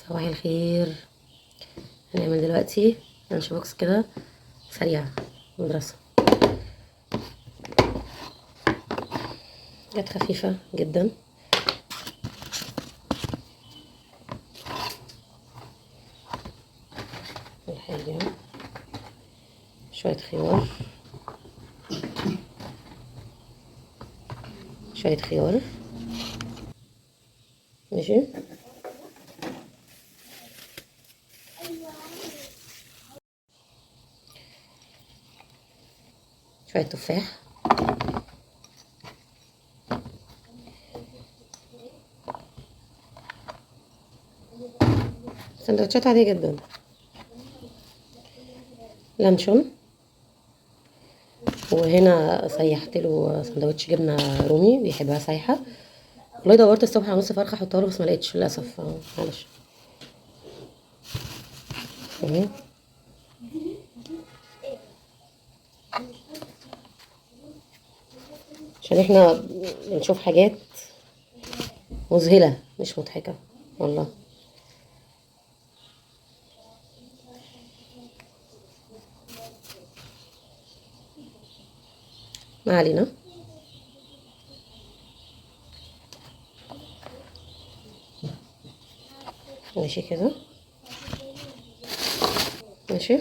صباح الخير. هنعمل دلوقتي لانش بوكس كده سريع مدرسة. جت خفيفة جدا. الحاجة شوية خيار، شوية خيار، ماشي، شوية تفاح، سندوتشات عادية جدا، لانشون، وهنا سيحت له سندوتش جبنة رومي بيحبها سايحة. والله دورت الصبح على نص فرخة احطها له بس ما لقيتش للاسف، معلش. عشان احنا بنشوف حاجات مذهلة مش مضحكة والله. ما علينا. ماشي كده، ماشي.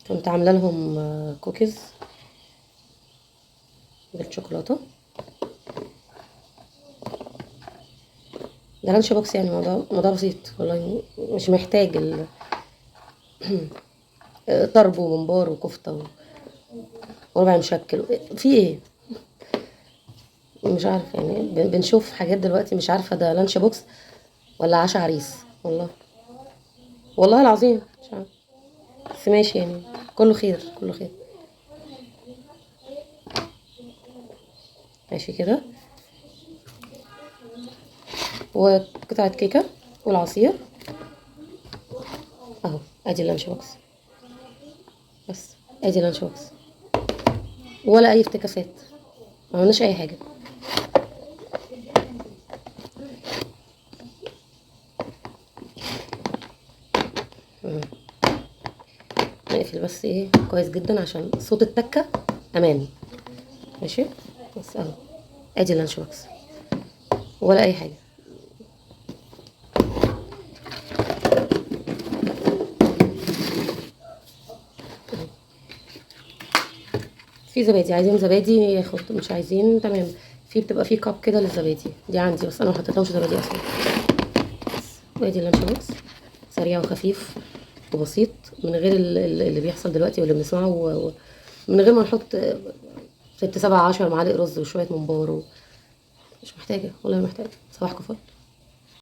كنت عامله لهم كوكيز بالشوكولاته. ده لانش بوكس يعني، موضوع بسيط والله، مش محتاج طرب وممبار وكفته وربع مشكل في ايه. مش عارف يعني، بنشوف حاجات دلوقتي مش عارفه ده لانش بوكس ولا عشا عريس. والله والله العظيم مش عارف، بس ماشي يعني، كله خير كله خير. ماشي كده، وقطعه كيكه والعصير اهو. ادي اللانش بوكس، بس ادي اللانش بوكس، ولا اي افتكاسات، ما عملناش اي حاجه. نقفل بس ايه كويس جدا عشان صوت التكه امان. ماشي، بس اهو ادي اللانش بوكس ولا اي حاجه. في زبادي، عايزين زبادي ياخد، مش عايزين تمام. في بتبقى في كاب كده للزبادي دي عندي، بس انا ما حطيتهمش زبادي اصلا. وادي اللانش بوكس سريع وخفيف وبسيط، من غير اللي بيحصل دلوقتي واللي بنسمعه من غير ما نحط 6 7 10 معالق رز وشويه ممبار مش محتاجه، ولا محتاجه. صباحكم فل.